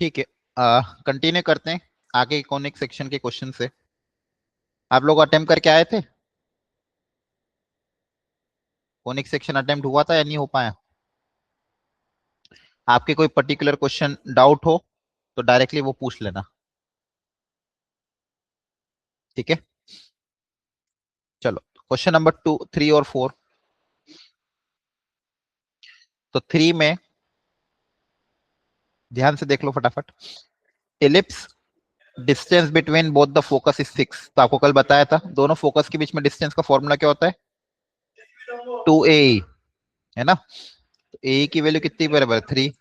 ठीक है, कंटिन्यू करते हैं आगे कॉनिक सेक्शन के क्वेश्चन से। आप लोग अटेम्प्ट करके आए थे? कॉनिक सेक्शन अटेम्प्ट हुआ था या नहीं हो पाया? आपके कोई पर्टिकुलर क्वेश्चन डाउट हो तो डायरेक्टली वो पूछ लेना, ठीक है। चलो, क्वेश्चन नंबर 2, 3 और 4। तो 3 में ध्यान से देख लो फटाफट। Ellipse distance between both the focus is 6। तो आपको कल बताया था दोनों फोकस के बीच में डिस्टेंस का फॉर्मूला क्या होता है? 2a, है ना। तो ए की वैल्यू कितनी बराबर है? 3।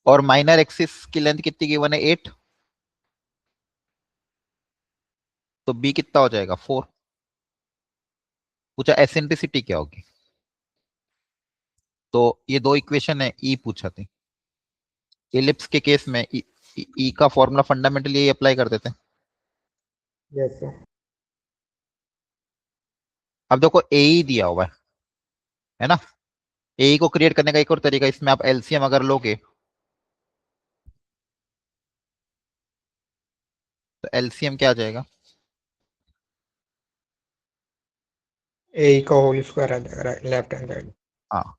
और माइनर एक्सिस की लेंथ कितनी गिवन है? 8। तो बी कितना हो जाएगा? 4। पूछा एसेंट्रिसिटी क्या होगी। तो ये दो इक्वेशन है, ई पूछा थी। एलिप्स के केस में ई का फॉर्मूला फंडामेंटली यही अप्लाई कर देते हैं। Yes sir. अब देखो ए ही दिया हुआ है ना। ए को क्रिएट करने का एक और तरीका, इसमें आप एलसीएम अगर लोगे तो एलसीएम क्या आ जाएगा? ए का होल स्क्वायर आ जाएगा लेफ्ट हैंड साइड। हाँ,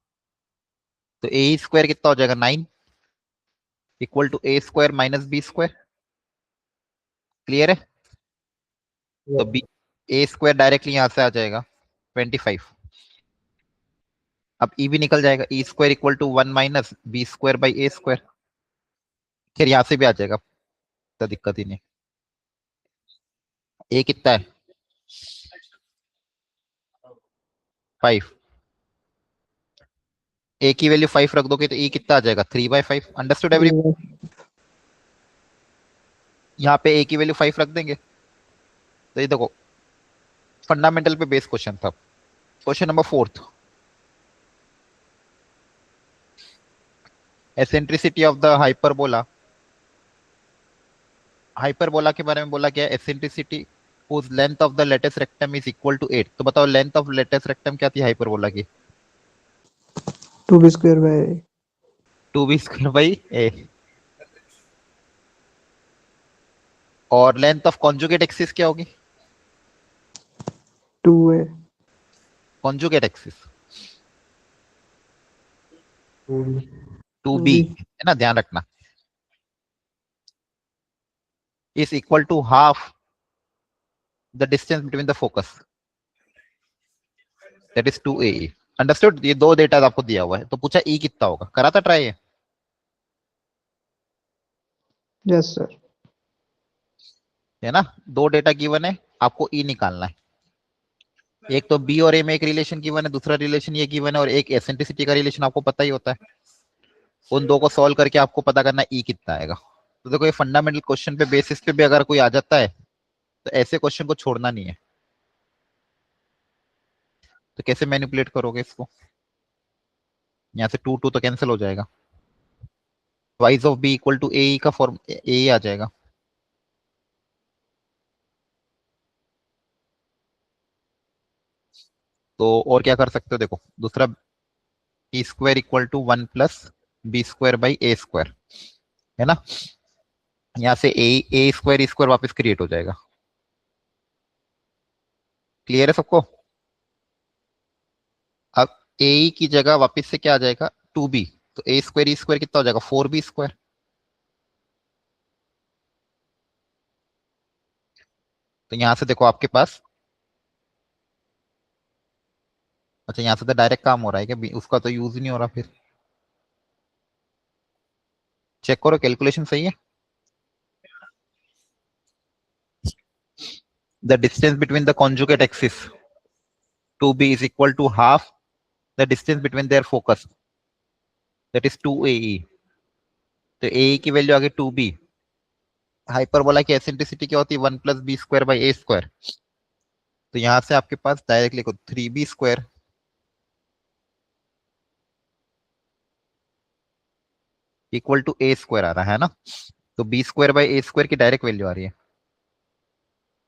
तो ए स्क्वायर कितना हो जाएगा? 9 equal to a square minus b square. Clear है? तो b, yes. A square directly यहां से आ जाएगा 25। अब ई भी निकल जाएगा, e square equal to 1 minus b square by a square. फिर यहां से भी आ जाएगा, तो दिक्कत ही नहीं। ए कितना है? 5। ए की वैल्यू 5 रख दोगे तो ई कितना आ जाएगा? 3/5। Understood every? यहाँ पे ए की वैल्यू 5 रख देंगे। तो ये देखो, फंडामेंटल पे बेस क्वेश्चन था। Question number 4। Eccentricity of the hyperbola. Hyperbola के बारे में बोला गया eccentricity whose length of the lattice rectum is equal to 8। तो बताओ लेंथ ऑफ lattice rectum क्या थी हाइपरबोला की? 2b² बाय 2b² बाई ए। और लेंथ ऑफ कॉन्जुगेट एक्सिस क्या होगी? 2a। Conjugate axis 2b। 2b, 2b। है ना, ध्यान रखना। Is equal to half the distance between the focus, that is 2a। Understood? ये दो डेटा आपको दिया हुआ है, तो पूछा ई कितना होगा। करा था ट्राई? Yes sir. है ना, दो डेटा गिवन है, आपको ई निकालना है। एक तो बी और ए में एक रिलेशन गिवन है, दूसरा रिलेशन ये गिवन है, और एक एसेंट्रिसिटी का रिलेशन आपको पता ही होता है। उन दो को सॉल्व करके आपको पता करना ई कितना आएगा। तो देखो, ये फंडामेंटल क्वेश्चन पे बेसिस पे भी अगर कोई आ जाता है तो ऐसे क्वेश्चन को छोड़ना नहीं है। तो कैसे मैनिपुलेट करोगे इसको? यहाँ से 2 2 तो कैंसिल हो जाएगा। वाइज ऑफ बी इक्वल टू ए का फॉर्म ए आ जाएगा। तो और क्या कर सकते हो? देखो, दूसरा a square equal to 1 plus b square by a square, है ना। यहाँ से ए स्क्वायर स्क्वायर वापस क्रिएट हो जाएगा। क्लियर है सबको? अब ए की जगह वापस से क्या आ जाएगा? 2b। तो ए स्क्वायर स्क्वायर कितना हो जाएगा? 4b square. तो यहां से देखो आपके पास, अच्छा यहाँ से तो डायरेक्ट काम हो रहा है क्या? उसका तो यूज ही नहीं हो रहा फिर। चेक करो कैलकुलेशन सही है। The distance between the conjugate axis 2b is equal to half the distance between their focus, that is 2ae। तो ए की वैल्यू आ गई 2b। हाइपरबोला की एसेंट्रिसिटी क्या होती है? 1 plus b square by a square. तो यहां से आपके पास डायरेक्ट लिखो 3b square equal to a square आ रहा है ना। तो b square by a square की डायरेक्ट वैल्यू आ रही है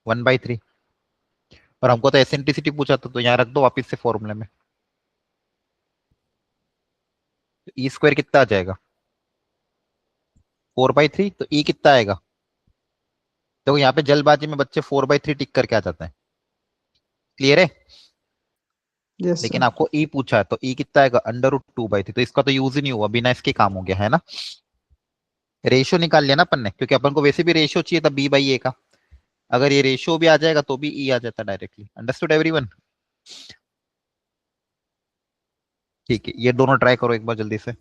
1/3। और हमको तो एसेंट्रिसिटी पूछा था, तो यहाँ रख दो वापिस से फॉर्मूले में। ई स्क्वायर कितना आ जाएगा? 4/3, तो ई कितना आएगा? देखो यहाँ पे जल्दबाजी में बच्चे 4/3 टिक करके आ जाते हैं। क्लियर है? यस लेकिन सर। आपको ई पूछा है तो ई कितना आएगा? √2/3, तो इसका तो यूज ही नहीं हुआ, बिना इसके काम हो गया है ना। रेशियो निकाल लिया ना अपन ने, क्योंकि अपन को वैसे भी रेशियो चाहिए था b/a का। अगर ये रेशियो भी आ जाएगा तो भी ई आ जाता डायरेक्टली। Understood everyone? ठीक है, ये दोनों ट्राई करो एक बार जल्दी से।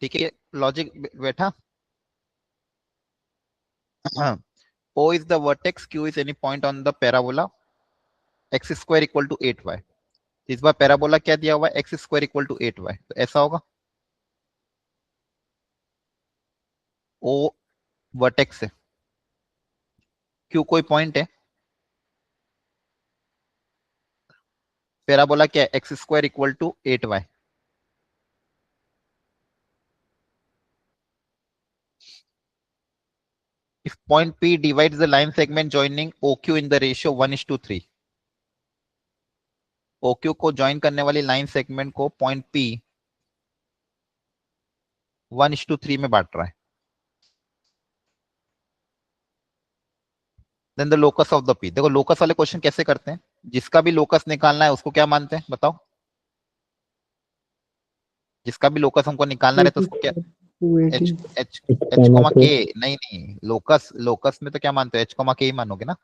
ठीक है, लॉजिक बैठा। O is the vertex, Q is any point on the parabola, x² = 8y। इस बार पैराबोला क्या दिया हुआ है? x² = 8y, तो ऐसा होगा। O वर्टेक्स है, Q कोई पॉइंट है, पैराबोला क्या है? x² = 8y। If point P divides the line segment joining OQ in the ratio 1:3, OQ को ज्वाइन करने वाली लाइन सेगमेंट को पॉइंट P 1:3 में बांट रहा है, then the locus of the P। देखो लोकस वाले क्वेश्चन कैसे करते हैं, जिसका भी लोकस निकालना है उसको क्या मानते हैं बताओ? जिसका भी लोकस हमको निकालना रहता है उसको क्या? 280। एच एच एच कोमा के। नहीं नहीं, लोकस लोकस में तो क्या मानते हो? H, K ही मानोगे ना।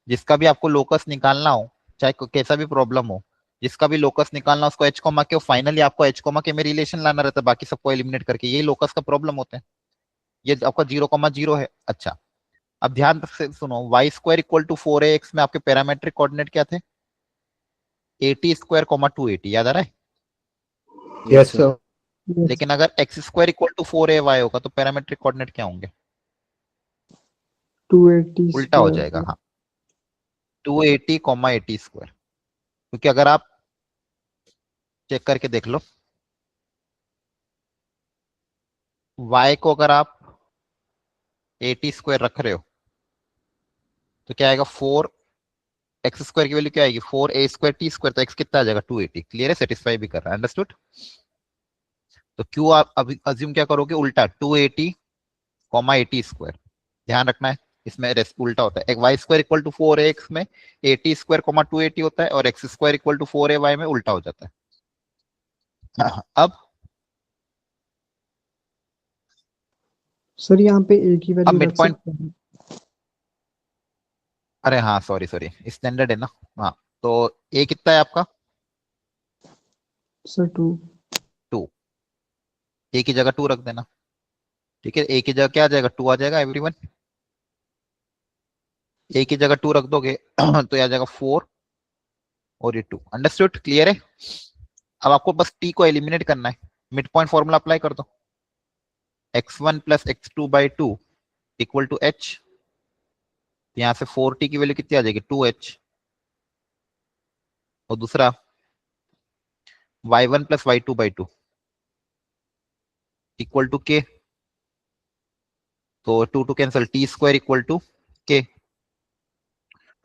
जिसका भी आपको लोकस निकालना हो, चाहे कैसा भी प्रॉब्लम हो, जिसका भी लोकस निकालना हो उसको H, K, फाइनली आपको H, K में रिलेशन लाना रहता है, बाकी सबको एलिमिनेट करके। यही लोकस का प्रॉब्लम होता है। ये आपका 0,0 है। अच्छा, अब ध्यान से सुनो, y² = 4ax में आपके पैरामेट्रिक कोऑर्डिनेट क्या थे? 80 स्क्वायर कॉमा 280, याद आ रहा है? Yes sir. लेकिन अगर x square equal to 4ay होगा तो पैरामेट्रिक कोऑर्डिनेट क्या होंगे? 280 उल्टा हो स्क्वायर। जाएगा, हाँ, 280 कॉमा 80 स्क्वायर। क्योंकि अगर आप चेक करके देख लो, y को अगर आप 80 स्क्वायर रख रहे हो तो क्या आएगा, 4x स्क्वायर की वैल्यू क्या आएगी, 4a स्क्वायर टी स्क्वायर, तो x कितना आ जाएगा, 280। क्लियर है, सेटिस्फाई भी कर रहा है, अंडरस्टूड? तो क्यों आप अभी अज्यूम क्या करोगे, उल्टा 280 कॉमा 80 स्क्वायर, ध्यान रखना है इसमें उल्टा होता है। एक Y square equal to 4ax में 80 स्क्वायर कॉमा 280 होता है, और x square equal to 4ay में उल्टा हो जाता है। अब सर यहाँ पे एक ही वैल्यू मिड रख पॉइंट, सकते हैं? अरे हाँ सॉरी सॉरी, स्टैंडर्ड है ना। हाँ, तो ए कितना है आपका, सर 2। 2, ए की जगह 2 रख देना। ठीक है, ए की जगह क्या आ जाएगा, 2 आ जाएगा एवरीवन। ए की जगह 2 रख दोगे तो ये आ जाएगा 4 और ये 2। अंडरस्टूड, क्लियर है? अब आपको बस टी को एलिमिनेट करना है, मिड पॉइंट फॉर्मूला अप्लाई कर दो, x1 plus x2 by 2 equal to h। यहाँ से 4t की वैल्यू कितनी आ जाएगी, 2h। और दूसरा y1 plus y2 by 2 equal to k। तो 2 cancel, t square equal to k।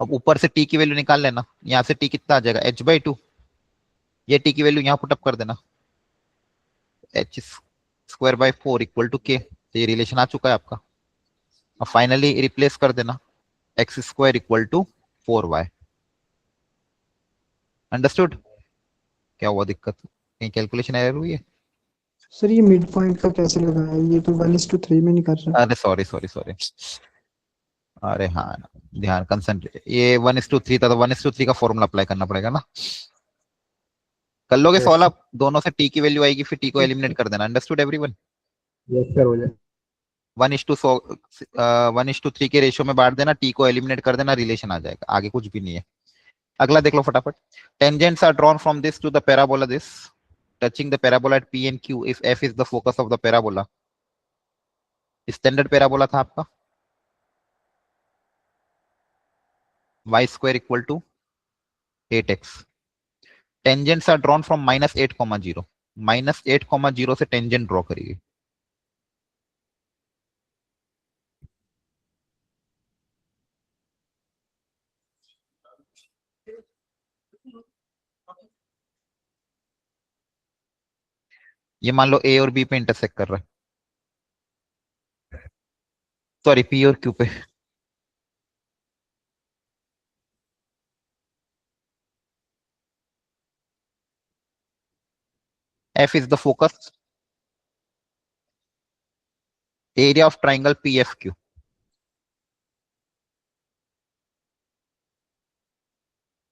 अब ऊपर से t की वैल्यू निकाल लेना, यहाँ से t कितना आ जाएगा, h बाई 2। ये t की वैल्यू यहाँ पुटअप कर देना, h square by 4 equal to k। तो ये रिलेशन आ चुका है आपका। अब फाइनली रिप्लेस कर देना, x square equal to 4y। Understood? क्या हुआ दिक्कत, कहीं कैलकुलेशन एरर हुई है? सर ये मिड पॉइंट का कैसे लगाया, ये तो 1:3 में नहीं कर रहा। अरे सॉरी सॉरी सॉरी, अरे हाँ, ध्यान कंसंट्रेट, ये 1:3 था तो 1:3 का फॉर्मूला अप्लाई करना पड़ेगा ना। कर लोगे यस सॉल्व सर। आप, दोनों से टी की वैल्यू आएगी, फिर टी को एलिमिनेट कर देना। Understood everyone? यस सर हो जाए। 1:3 के रेशियो में बांट देना, टी को एलिमिनेट कर देना, रिलेशन आ जाएगा, आगे कुछ भी नहीं है। अगला देख लो फटाफट। Tangents are drawn from this to the parabola this touching the parabola at P and Q if F is the focus of the parabola. Standard parabola था आपका, y square equal to 8x। Tangents are drawn from -8, 0, -8, 0 से tangent draw करिए। ये मान लो ए और B पे intersect कर रहा है, सॉरी पी और क्यू पे। F is the focus, area of triangle P F Q,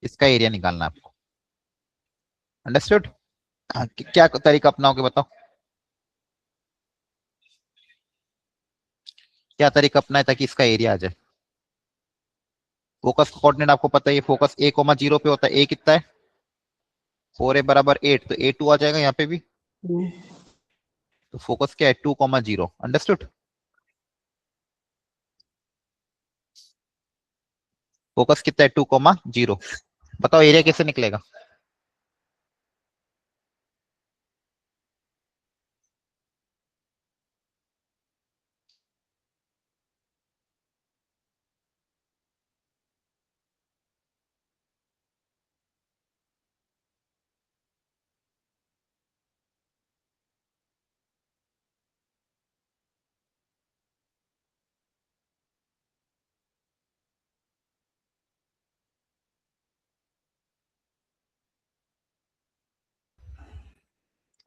इसका एरिया निकालना है आपको। अंडरस्टूड? क्या तरीका अपनाओगे बताओ, क्या तरीका अपनाए ताकि इसका एरिया आ जाए? फोकस कोऑर्डिनेट आपको पता है, फोकस ए कोमा 0 पे होता है। ए कितना है, 4a बराबर 8, तो a 2 आ जाएगा यहाँ पे भी। तो फोकस क्या है, 2,0। अंडरस्टूड? फोकस कितना है, 2,0। बताओ एरिया कैसे निकलेगा?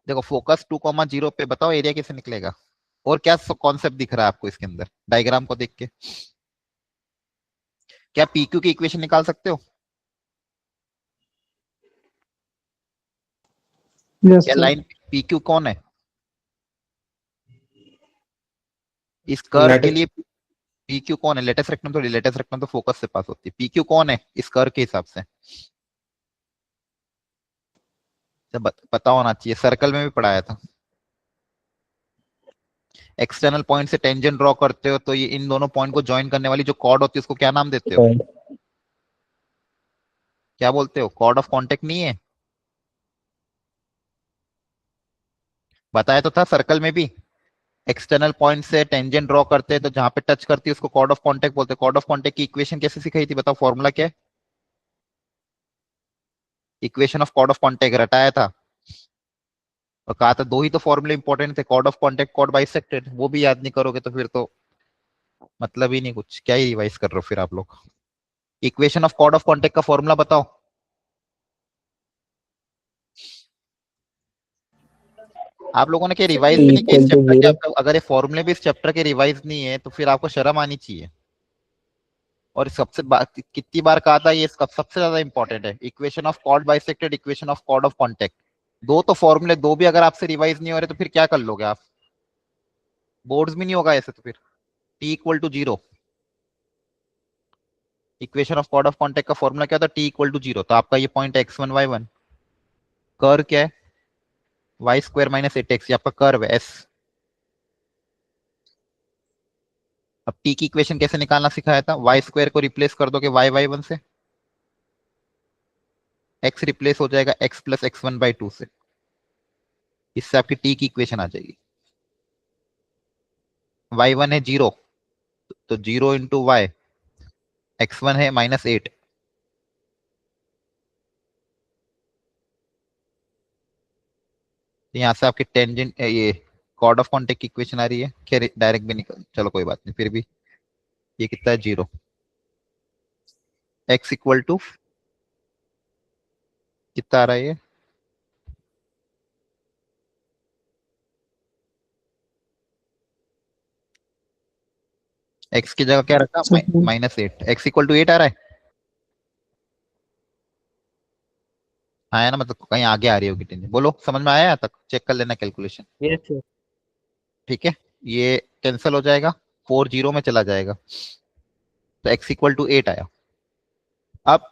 देखो फोकस 2,0 पे, बताओ एरिया कैसे निकलेगा? और क्या कॉन्सेप्ट दिख रहा है आपको इसके अंदर डायग्राम को देख के? क्या पी क्यू की इक्वेशन निकाल सकते हो? यस क्या सर। लाइन पी क्यू कौन है इस कर्व के लिए? पी क्यू कौन है, लेटेस्ट रेक्टम, थोड़ी लेटेस्ट रेक्टम तो फोकस से पास होती है, पी क्यू कौन है इस कर्व के हिसाब से? तो पता होना चाहिए, सर्कल में भी पढ़ाया था। एक्सटर्नल पॉइंट से टेंजेंट ड्रॉ करते हो तो ये इन दोनों पॉइंट को ज्वाइन करने वाली जो कॉर्ड होती है उसको क्या नाम देते हो? क्या बोलते हो? कॉर्ड ऑफ कांटेक्ट नहीं है? बताया तो था सर्कल में भी। एक्सटर्नल पॉइंट से टेंजेंट ड्रॉ करते हैं तो जहां पे टच करती है उसको कॉर्ड ऑफ कांटेक्ट बोलते हैं। कॉर्ड ऑफ कांटेक्ट की इक्वेशन कैसे सिखाई थी बताओ, फॉर्मूला क्या है? Equation of chord of contact रटाया था और कहा था दो ही तो फॉर्मूले इंपॉर्टेंट थे, chord of contact, chord bisected. वो भी याद नहीं करोगे तो फिर तो मतलब ही नहीं कुछ, क्या ही रिवाइज कर रहे हो फिर आप लोग। Equation of chord of contact का फॉर्मूला बताओ। आप लोगों ने क्या रिवाइज भी नहीं किया इस इक्वल टू चैप्टर के? जीरो। आपका अगर ये फॉर्मूले भी इस चैप्टर के रिवाइज नहीं है तो फिर आपको शर्म आनी चाहिए। और कितनी बार कहा था, ये इसका सबसे ज्यादा इंपॉर्टेंट है, equation of chord bisected, equation of chord of contact. दो तो फॉर्मूले, दो भी अगर आपसे रिवाइज नहीं हो रहे तो फिर क्या कर लोगे आप? बोर्ड्स भी नहीं होगा ऐसे तो फिर। T equal to zero, equation of chord of contact का फॉर्मूला क्या था? T equal to zero. तो आपका ये पॉइंट x1 y1, कर क्या है? वाई स्क्वायर माइनस 8x, ये आपका कर्व है एस। अब टी की इक्वेशन कैसे निकालना सिखाया था? वाई स्क्वायर को रिप्लेस कर दोगे y1 से, x रिप्लेस हो जाएगा x प्लस x1/2 से। इससे आपकी टी की इक्वेशन आ जाएगी। y1 है जीरो, तो जीरो इंटू वाई, x1 है -8, तो यहाँ से आपकी टेंजेंट ये कॉर्ड ऑफ कांटेक्ट की इक्वेशन आ रही है। खैर डायरेक्ट भी निकल, चलो कोई बात नहीं, फिर भी ये कितना है? जीरो। x इक्वल टू कितना आ रहा है ये? x की जगह क्या रखा? सेकंड। -8, x इक्वल टू 8 आ रहा है। आया ना? मतलब कहीं आगे आ रही होगी टेंजेंट, बोलो समझ में आया? यहाँ तक चेक कर लेना कैलकुलेशन। Yes sir. ठीक है, ये कैंसिल हो जाएगा, 4 जीरो में चला जाएगा, तो x इक्वल टू 8 आया। अब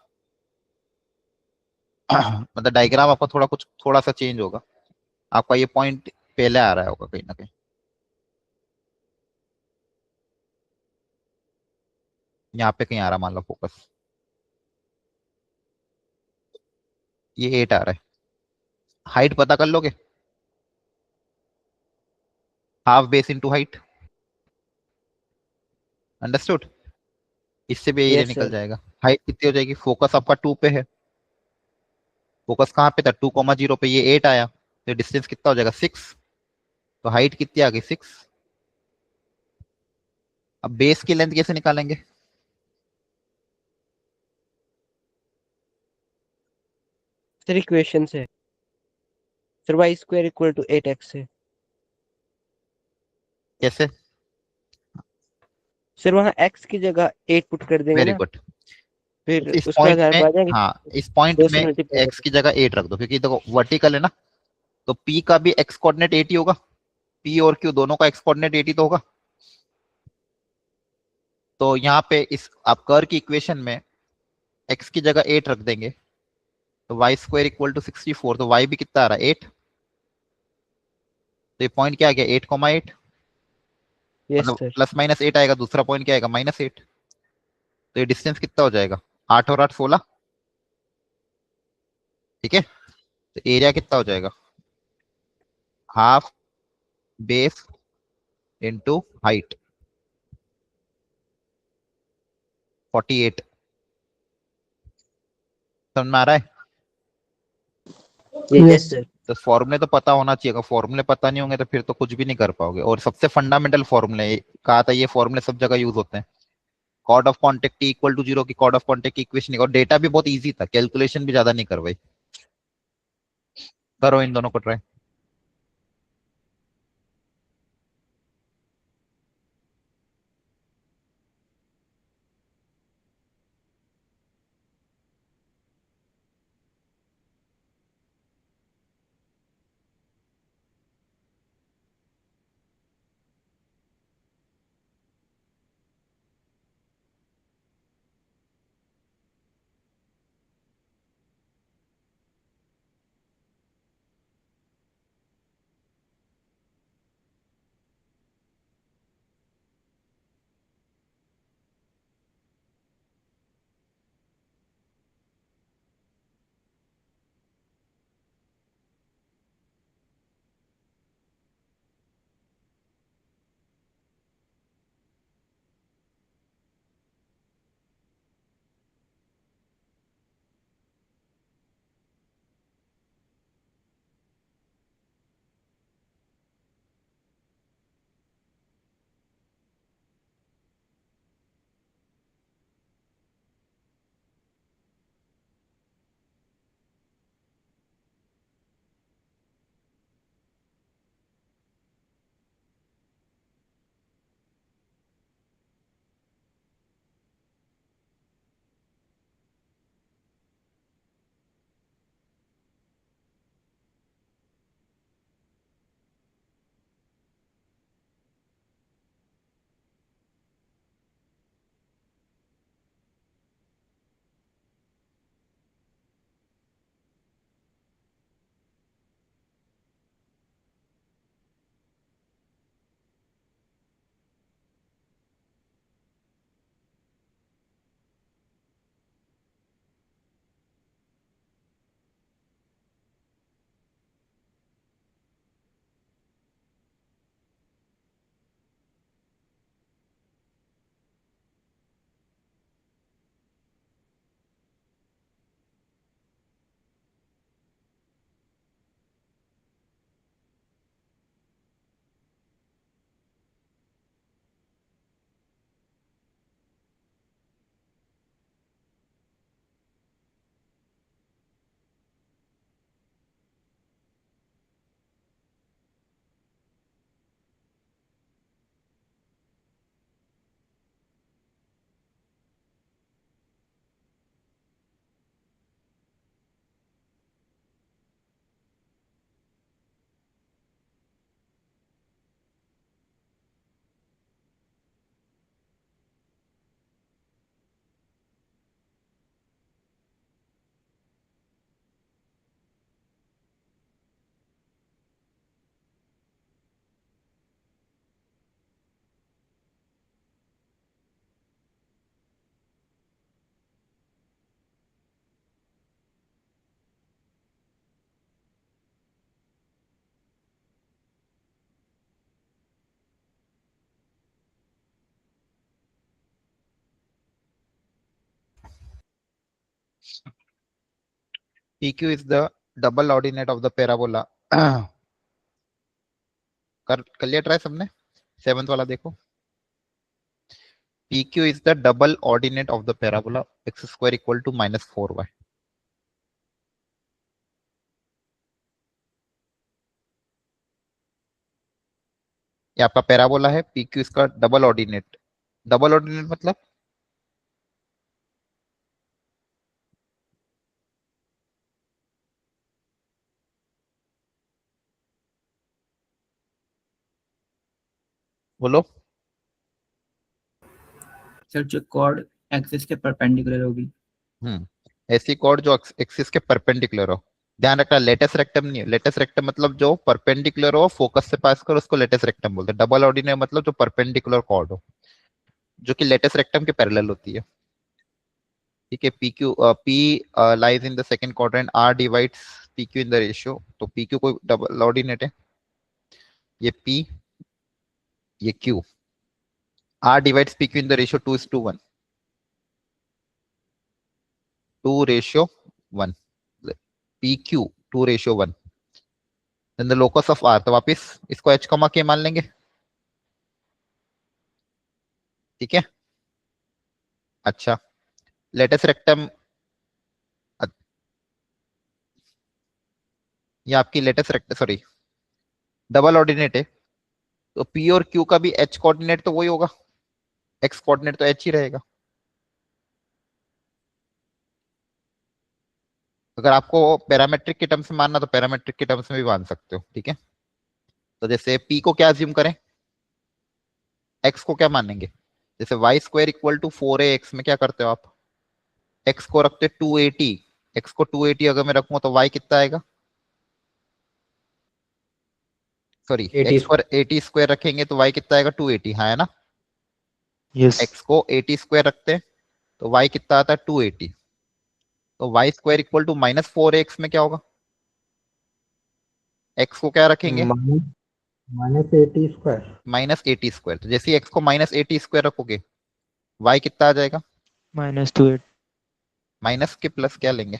मतलब डायग्राम आपका थोड़ा कुछ थोड़ा सा चेंज होगा। आपका ये पॉइंट पहले आ रहा होगा कहीं ना कहीं, यहाँ पे कहीं आ रहा, मान लो फोकस, ये 8 आ रहा है। हाइट पता कर लोगे? Half base into height, understood? इससे भी एरिया यस निकल सर। जाएगा। हाइट कितनी हो जाएगी? फोकस आपका 2 पे है, फोकस कहाँ पे था? 2,0 पे, ये 8 आया, तो डिस्टेंस कितना हो जाएगा? 6। तो हाइट कितनी आ गई? 6। अब बेस की लेंथ कैसे निकालेंगे? सर इक्वेशन से, sir y square equal to 8x है। कैसे? सर वहाँ x की जगह 8 पुट कर देंगे वेरी ना, गुड। फिर इस उसके पॉइंट आधार में, पर आ जाएंगे। हाँ इस पॉइंट दो में से मल्टीप्लाई कर एक्स की जगह 8 रख दो, क्योंकि देखो वर्टिकल है ना, तो पी का भी एक्स कोऑर्डिनेट 8 ही होगा। पी और क्यू दोनों का एक्स कोऑर्डिनेट 8 ही तो होगा। तो यहाँ पे इस आप कर की इक्वेशन में एक्स की जगह 8 रख देंगे, तो वाई स्क्वायर इक्वल टू 64, तो वाई भी कितना आ रहा है? 8। तो ये पॉइंट क्या आ गया? 8,8। यस मतलब सर। +-8 आएगा, दूसरा पॉइंट क्या आएगा? -8। तो ये डिस्टेंस कितना हो जाएगा? 8 और 8 16। ठीक है, तो एरिया कितना हो जाएगा? Half base into height, 48। समझ में आ रहा है? यस। Yes sir. तो फॉर्मूले तो पता होना चाहिए, अगर फॉर्मूले पता नहीं होंगे तो फिर तो कुछ भी नहीं कर पाओगे। और सबसे फंडामेंटल फॉर्मूले कहा था, ये फॉर्मूले सब जगह यूज होते हैं। Chord of contact T equal to zero की कॉर्ड ऑफ कांटेक्ट की इक्वेशन, और डेटा भी बहुत इजी था, कैलकुलेशन भी ज्यादा नहीं करवाई। करो इन दोनों को try. PQ is the double ordinate of the parabola. कर लिया ट्राई सबने? 7th वाला देखो. PQ is the double ordinate of the parabola x square equal to minus 4y. ये आपका पैराबोला है, PQ इसका डबल ऑर्डिनेट. डबल ऑर्डिनेट मतलब बोलो. सर जो कॉर्ड एक्सिस के परपेंडिकुलर होगी. ऐसी कॉर्ड जो एक्सिस के परपेंडिकुलर हो. ध्यान रखना लेटेस्ट रेक्टम नहीं है. लेटेस्ट रेक्टम मतलब जो परपेंडिकुलर हो, फोकस से पास करो, उसको लेटेस्ट रेक्टम बोलते हैं. डबल ऑर्डिनेट मतलब जो परपेंडिकुलर कॉर्ड हो, जो कि लेटेस्ट रेक्टम के पैरेलल होती है. ठीक है. PQ P lies in the second quadrant. R divides PQ in the ratio. तो PQ कोई डबल ऑर्डिनेट है. ये P, ये Q. R divides PQ in the ratio 2:1. 2:1. PQ 2:1. Then the locus of R. तो वापिस इसको H, K मान लेंगे. ठीक है. अच्छा, लेटेस्ट रेक्टम ये आपकी latus rectum, sorry, double ordinate है. तो P और Q का भी H कोऑर्डिनेट तो वही होगा, X कोऑर्डिनेट तो H ही रहेगा. अगर आपको पैरामेट्रिक की टर्म्स में मानना तो पैरामेट्रिक की टर्म्स में भी मान सकते हो. ठीक है. तो जैसे P को क्या अज्यूम करें, X को क्या मानेंगे. जैसे Y square equal to 4ax में क्या करते हो आप, X को रखते 280. X को 280 अगर मैं रखूं तो Y कितना आएगा, सॉरी X पर 80 स्क्वायर रखेंगे तो Y कितना आएगा 280. हाँ है ना. यस. X को 80 स्क्वायर रखते हैं तो Y कितना आता है 280. तो Y square equal to -4ax में क्या होगा, X को क्या रखेंगे -80 स्क्वायर. -80 स्क्वायर. तो जैसे ही X को -80 स्क्वायर रखोगे Y कितना आ जाएगा, -2 माइनस के प्लस क्या लेंगे,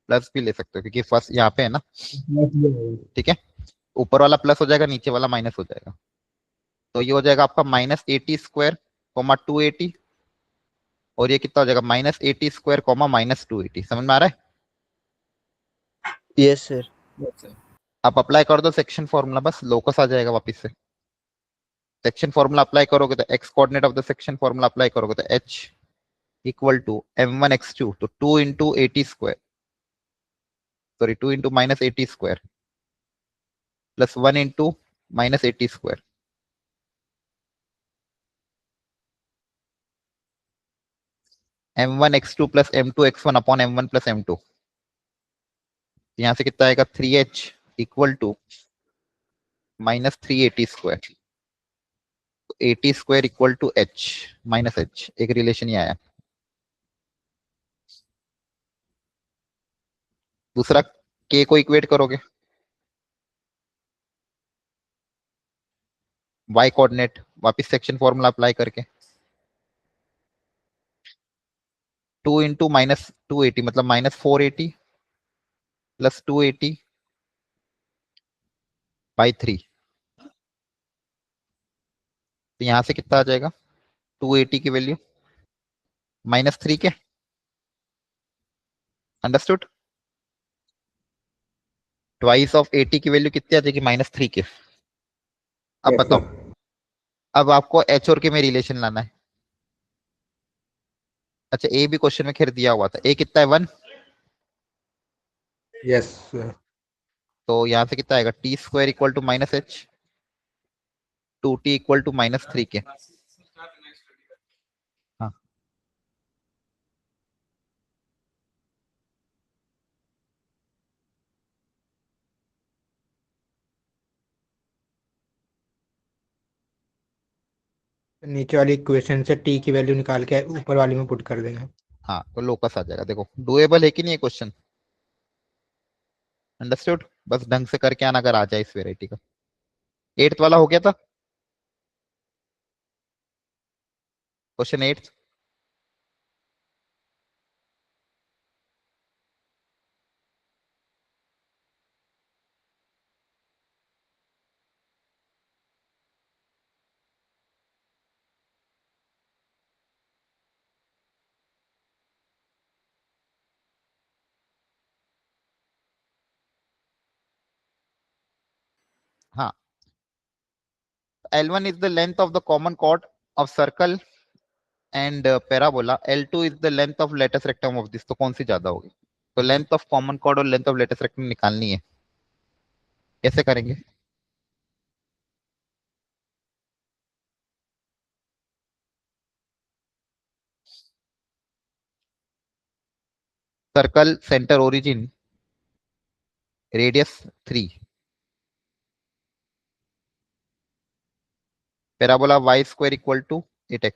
प्लस भी ले सकते हो क्योंकि फर्स्ट यहाँ पे है ना. ठीक है. ऊपर वाला प्लस हो जाएगा, नीचे वाला माइनस हो जाएगा. तो ये हो जाएगा आपका -80 स्क्वायर कॉमा 280. और ये कितना हो जाएगा -80 स्क्वायर कॉमा -280. समझ में आ रहा है. Yes sir. आप अप्लाई कर दो सेक्शन फॉर्मूला, बस लोकस आ जाएगा वापस से. सेक्शन फॉर्मूला अप्लाई करोगे तो x coordinate of the section formula apply करोगे तो H equal to m1 x2 तो 2 into 80 square, sorry 2 into -80 square plus 1 into -80 square. m1 x2 plus m2 x1 upon m1 plus m2. यहाँ से कितना आएगा 3h equal to -380 square. 80 square equal to h minus h. एक relation ही आया. दूसरा k को equate करोगे y कोऑर्डिनेट, वापिस सेक्शन फॉर्मूला अप्लाई करके 2 इंटू -280 मतलब -480 प्लस 280 बाई 3. तो यहां से कितना आ जाएगा 280 की वैल्यू -3 के. अंडरस्टूड. ट्वाइस ऑफ 80 की वैल्यू कितनी आ जाएगी -3 के. अब बताओ, अब आपको H और K में रिलेशन लाना है. अच्छा A भी क्वेश्चन में खैर दिया हुआ था. A कितना है 1. यस. तो यहां से कितना आएगा t square equal to -h 2t equal to -3 k. हाँ नीचे वाली इक्वेशन से टी की वैल्यू निकाल के ऊपर वाली में पुट कर देंगे. हाँ तो लोकस आ जाएगा. देखो डुएबल है कि नहीं ये क्वेश्चन. अंडरस्टूड? बस ढंग से करके आना अगर आ जाए इस वेराइटी का। 8th वाला हो गया था, क्वेश्चन 8। हाँ, L1 is the length of the common chord of circle and parabola. L2 is the length of lattice rectum of this. तो कौन सी ज्यादा होगी? तो लेंथ ऑफ कॉमन कॉर्ड और length of latus rectum है। कैसे करेंगे? Circle centre origin radius 3, parabola y square equal to 8x।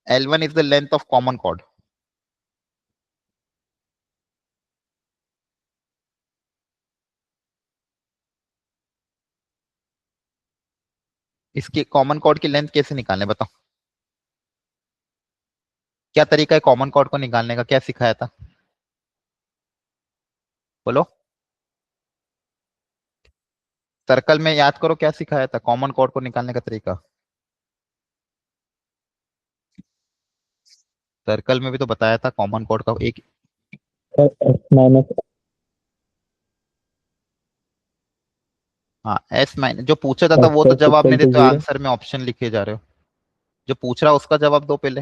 L1 is the length of common chord. इसकी कॉमन कॉर्ड की लेंथ कैसे निकालने बताओ? क्या तरीका है कॉमन कॉर्ड को निकालने का? क्या सिखाया था बोलो? सर्कल में याद करो क्या सिखाया था कॉमन कॉर्ड को निकालने का तरीका। सर्कल में भी तो बताया था कॉमन कॉर्ड का एक। हाँ, एस माइनस जो पूछा था वो तो जवाब में देते हो, आंसर में ऑप्शन लिखे जा रहे हो। जो पूछ रहा उसका जवाब दो पहले,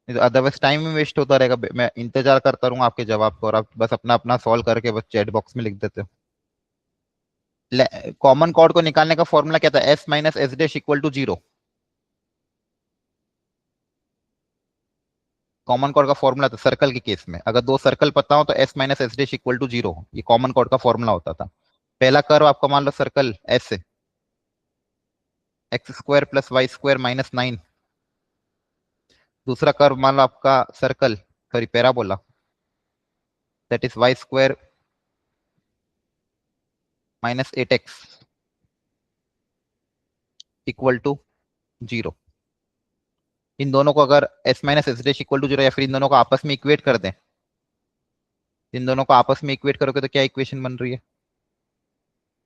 अदरवाइज टाइम में वेस्ट होता रहेगा। मैं इंतजार करता रहूंगा आपके जवाब को और आप बस अपना अपना सॉल्व करके बस चैट बॉक्स में लिख देते हो। कॉमन कॉर्ड को निकालने का फॉर्मूला क्या था? S minus S dash equal to 0। Common chord का फॉर्मूला था सर्कल के केस में। अगर दो सर्कल पता हो तो S minus S dash equal to 0, ये कॉमन कॉर्ड का फॉर्मूला होता था। पहला कर्व आपका मान लो सर्कल एस से, x square plus y square minus 9। दूसरा कर्व मान लो आपका circle, sorry parabola, that is y square minus 8x equal to 0। इन दोनों को अगर S minus S dash equal to 0 या फिर इन दोनों को आपस में इक्वेट कर दें, इन दोनों को आपस में इक्वेट करोगे तो क्या इक्वेशन बन रही है?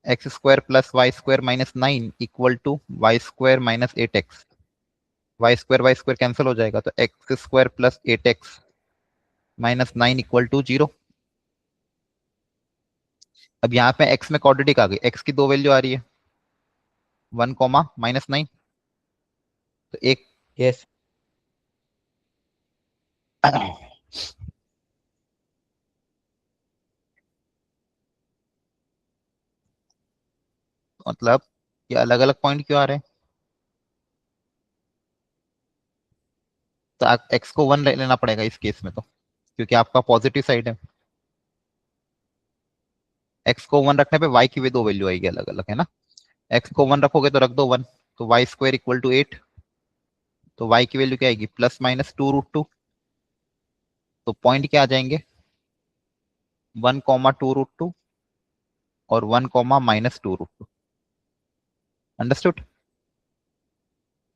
X square plus y square minus 9 equal to y square minus 8x। Y square cancel हो जाएगा तो x square plus 8x minus 9 equal to 0। अब यहाँ पे x में क्वाड्रेटिक आ गई, x की दो वैल्यू आ रही है 1 कॉमा माइनस 9, तो एक यस मतलब ये अलग अलग पॉइंट क्यों आ रहे हैं? तो x को 1 लेना पड़ेगा इस केस में तो, क्योंकि आपका पॉजिटिव साइड है। x को 1 रखने पे y की भी दो वैल्यू आएगी अलग अलग, है ना? x को 1 रखोगे तो रख दो 1, तो वाई स्क्वायर इक्वल टू 8, तो y की वैल्यू क्या आएगी? Plus minus 2√2। तो पॉइंट क्या आ जाएंगे? 1 कॉमा 2√2 और 1 कॉमा माइनस 2√2। अंडरस्टूड?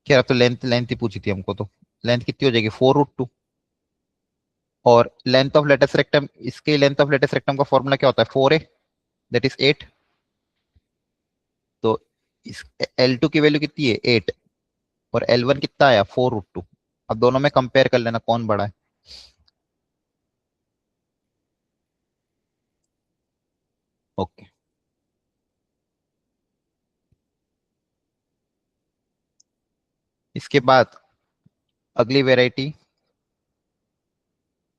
क्या तो लेंथ लेंथ ही पूछी थी हमको, तो लेंथ कितनी हो जाएगी? 4√2। और लेंथ ऑफ लेटेस्ट रेक्टम, इसके लेंथ ऑफ लेटेस्ट रेक्टम का फॉर्मूला क्या होता है? 4a, that is 8। तो इस L2 की वैल्यू कितनी है? 8। और L1 कितना आया? 4√2। अब दोनों में कंपेयर कर लेना कौन बड़ा है। ओके, इसके बाद अगली वेराइटी।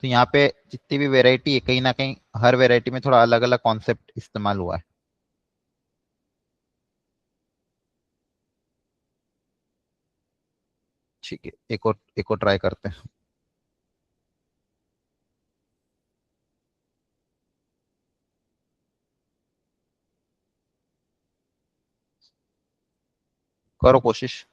तो यहाँ पे जितनी भी वेराइटी है, कहीं ना कहीं हर वेराइटी में थोड़ा अलग अलग कॉन्सेप्ट इस्तेमाल हुआ है। ठीक है, एक और ट्राई करते हैं। करो कोशिश।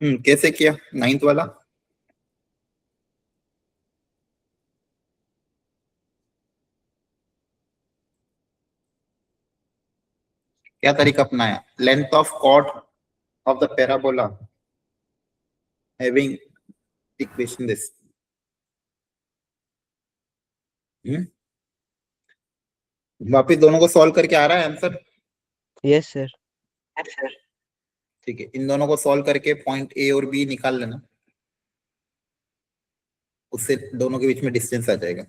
कैसे किया 9th वाला? क्या तरीका अपनाया? Length of chord of the parabola having equation this. वापिस दोनों को सॉल्व करके आ रहा है आंसर? Yes sir. ठीक है, इन दोनों को सॉल्व करके पॉइंट ए और बी निकाल लेना, उससे दोनों के बीच में डिस्टेंस आ जाएगा।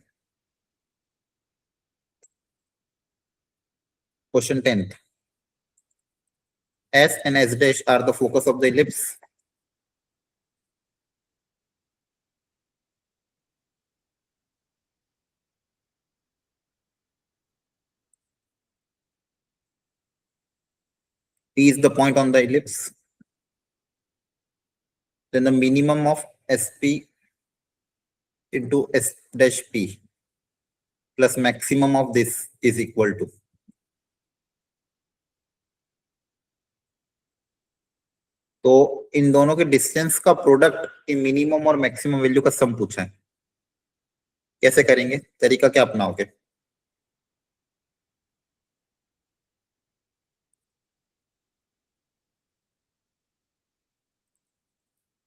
Question 10th, S and S dash are the focus of the ellipse. P is the point on the ellipse. Then the minimum of SP into S dash P plus maximum of this is equal to. तो इन दोनों के distance का product in minimum और maximum value का सम पूछा है। कैसे करेंगे, तरीका क्या अपनाओगे?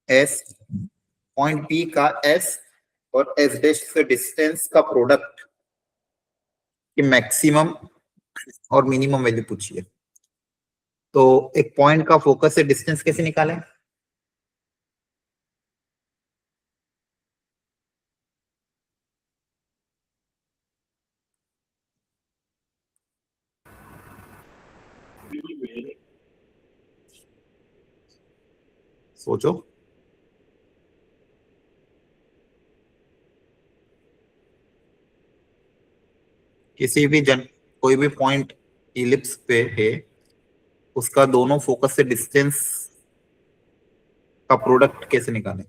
एस पॉइंट पी का एस और एस डैश से डिस्टेंस का प्रोडक्ट की मैक्सिमम और मिनिमम वैल्यू पूछिए। तो एक पॉइंट का फोकस से डिस्टेंस कैसे निकालें? सोचो। किसी भी कोई भी पॉइंट इलिप्स पे है, उसका दोनों फोकस से डिस्टेंस का प्रोडक्ट कैसे निकालें?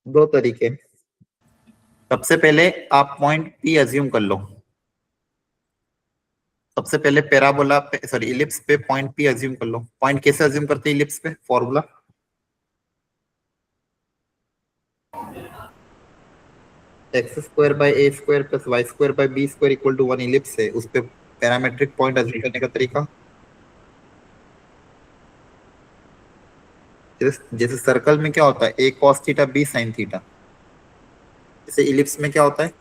दो तरीके। सबसे पहले आप पॉइंट पी अज्यूम कर लो। सबसे पहले पैराबोला पे, सॉरी इलिप्स पे पॉइंट पी अज्यूम कर लो। पॉइंट कैसे अज्यूम करते हैं इलिप्स पे? Formula x square by a square plus y square by b square equal to 1 ellipse है, उस पे पैरामेट्रिक पॉइंट अज्यूम करने का तरीका। जैसे सर्कल में क्या होता है, a cos theta b sine theta, जैसे इलिप्स में क्या होता है,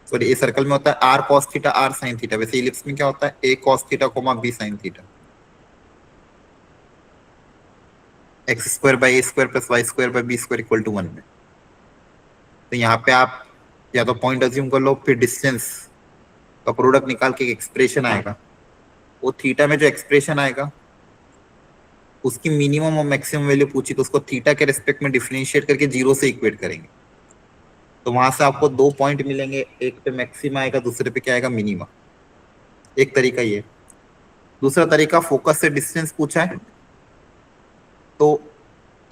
सॉरी ए सर्कल में होता है r cos theta r sine theta, वैसे इलिप्स में क्या होता है, a cos theta comma b sine theta. X square by a square plus y square by b square equal to 1 में। तो यहाँ पे आप या तो पॉइंट अज्यूम कर लो, फिर डिस्टेंस का प्रोडक्ट निकाल के एक्सप्रेशन आएगा। वो थीटा में जो एक्सप्रेशन आएगा उसकी मिनिमम और मैक्सिमम वैल्यू पूछी, तो उसको थीटा के रिस्पेक्ट में डिफरेंशिएट करके 0 से इक्वेट करेंगे। तो वहां से आपको 2 पॉइंट मिलेंगे, एक पे मैक्सिमा आएगा, दूसरे पे क्या आएगा, मिनिमा। एक तरीका ये। दूसरा तरीका, फोकस से डिस्टेंस पूछा है तो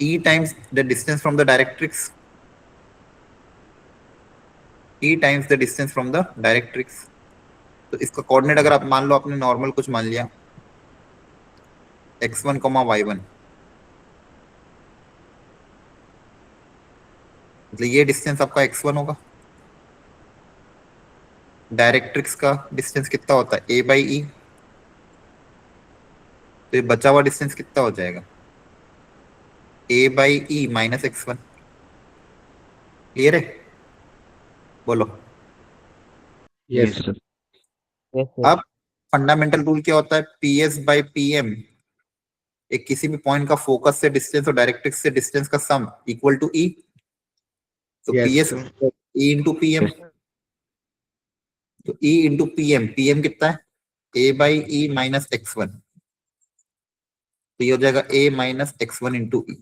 E times the distance from the directrix, E times the distance from the directrix. तो इसका कोऑर्डिनेट अगर आप मान लो, आपने नॉर्मल कुछ मान लिया x1, y1, मतलब ये डिस्टेंस आपका x1 होगा। डायरेक्ट्रिक्स का डिस्टेंस कितना होता है, a बाई ई, तो ये बचा हुआ डिस्टेंस कितना हो जाएगा, a by E minus x1। Clear है? बोलो। Yes yes sir. अब फंडामेंटल रूल क्या होता है, PS बाई PM, एक किसी भी पॉइंट का फोकस से डिस्टेंस और डायरेक्ट्रिक्स से डिस्टेंस का सम इक्वल टू E। तो Yes, PS sir. E into PM, तो E इंटू PM, PM कितना है, A by E minus x1, तो ये हो जाएगा A माइनस x1 इंटू ई।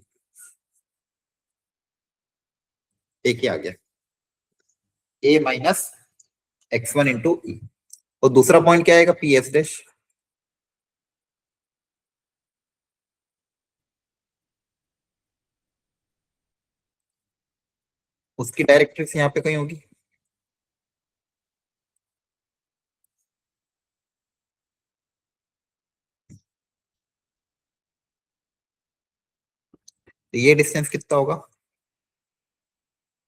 एक ही आ गया, a माइनस x1 इंटू ई। और दूसरा पॉइंट क्या आएगा, पी एस डैश। उसकी डायरेक्ट्रिक्स यहाँ पे कहीं होगी, तो ये डिस्टेंस कितना होगा,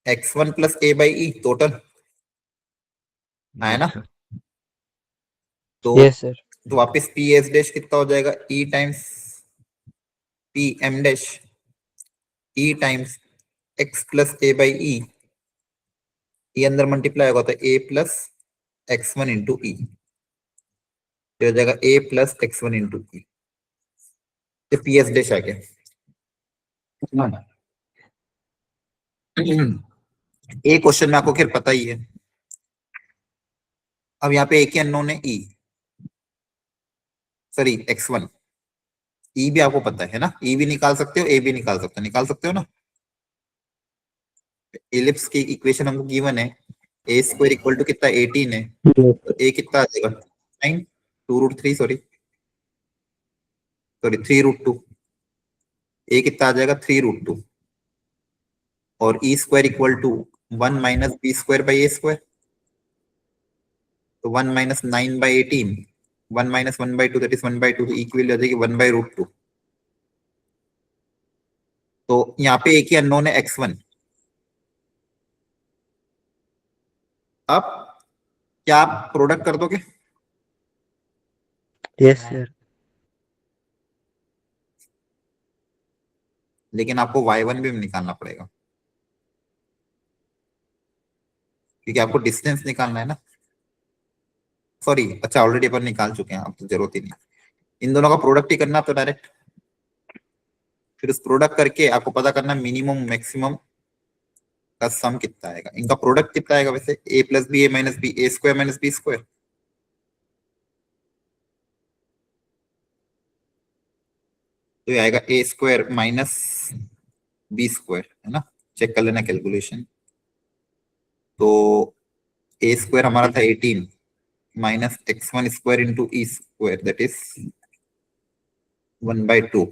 x1 plus a by E total, है ना। तो यस सर। तो वापस पी एस डैश कितना हो जाएगा, e times p m dash, e times x plus a by e, ये अंदर मल्टीप्लाई होगा तो a plus x one into e, हो जाएगा a plus x one into e, p s dash आ गया। एक क्वेश्चन में आपको खैर पता ही है। अब यहाँ पे एक ही अननोन है ई, सॉरी x1, ई भी आपको पता है ना, ई भी निकाल सकते हो, ए भी निकाल सकते हो ना। एलिप्स की इक्वेशन हमको गिवन है, ए स्क्वायर इक्वल टू कितना 18 है, तो ए कितना आ जाएगा 9, 2√3 सॉरी 3√2, ए कितना आ जाएगा 3√2, और e square equal to 1 minus b square by a square, तो 1 minus 9 by 18, 1 minus 1/2 that is 1/2, तो ई की वैल्यू आ जाएगी 1/√2। तो यहाँ पे एक ही अननोन है x1। अब क्या आप प्रोडक्ट कर दोगे, यस सर। लेकिन आपको y1 भी निकालना पड़ेगा, क्योंकि आपको डिस्टेंस निकालना है ना। सॉरी, अच्छा ऑलरेडी अपन निकाल चुके हैं, अब तो जरूरत ही नहीं, इन दोनों का प्रोडक्ट ही करना तो डायरेक्ट। फिर उस प्रोडक्ट करके आपको पता करना मिनिमम मैक्सिमम का सम कितना आएगा, इनका प्रोडक्ट कितना आएगा वैसे, ए प्लस बी ए माइनस बी, ए स्क्वायर माइनस बी स्क्वायर, तो ये आएगा ए स्क्वायर माइनस बी स्क्वायर, है ना। चेक कर लेना कैलकुलेशन। तो ए स्क्वायर हमारा था 18 minus x1 square into E square that is 1/2,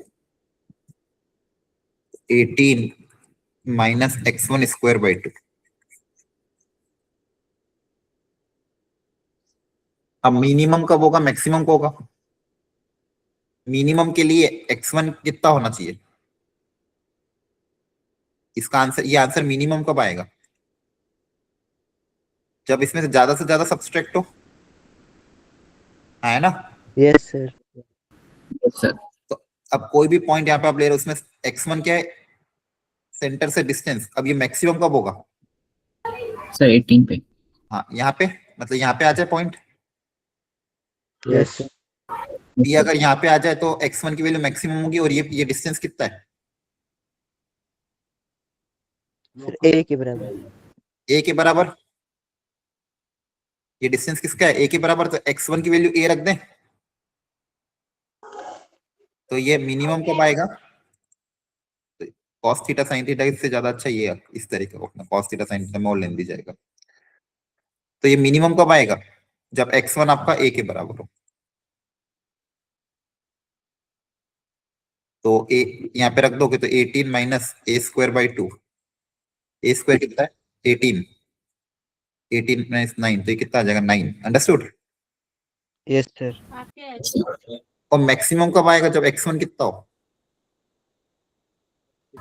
18 minus x1 square by 2। अब मिनिमम कब होगा, मैक्सिमम कब होगा, मिनिमम के लिए x1 कितना होना चाहिए, इसका आंसर, ये आंसर मिनिमम कब आएगा, जब इसमें से ज्यादा सब्सट्रैक्ट हो, है ना। Yes sir. सर तो अब कोई भी पॉइंट यहाँ पे आप ले रहे हो, उसमें x1 क्या है, सेंटर से डिस्टेंस, अब ये मैक्सिमम कब होगा, सर 18 पे। हाँ यहाँ पे, मतलब यहाँ पे आ जाए पॉइंट, यस ये अगर यहाँ पे आ जाए तो x1 की वैल्यू मैक्सिमम होगी, और ये डिस्टेंस कितना है, सर। ए के बराबर। a के बराबर, ये डिस्टेंस किसका है, a के बराबर, तो x1 की वैल्यू a रख दें, तो ये मिनिमम कब आएगा, cos थीटा sin थीटा इससे ज्यादा अच्छा ये इस तरीके का अपना cos थीटा sin थीटा में और लेंदी जाएगा। तो ये मिनिमम कब आएगा, जब x1 आपका a के बराबर हो, तो a यहाँ पे रख दोगे तो 18 minus A square by 2, A square कितना है 18, 18 माइनस 9, तो ये कितना आ जाएगा 9, अंडरस्टूड। Yes sir. और मैक्सिमम कब आएगा, जब x1 कितना हो,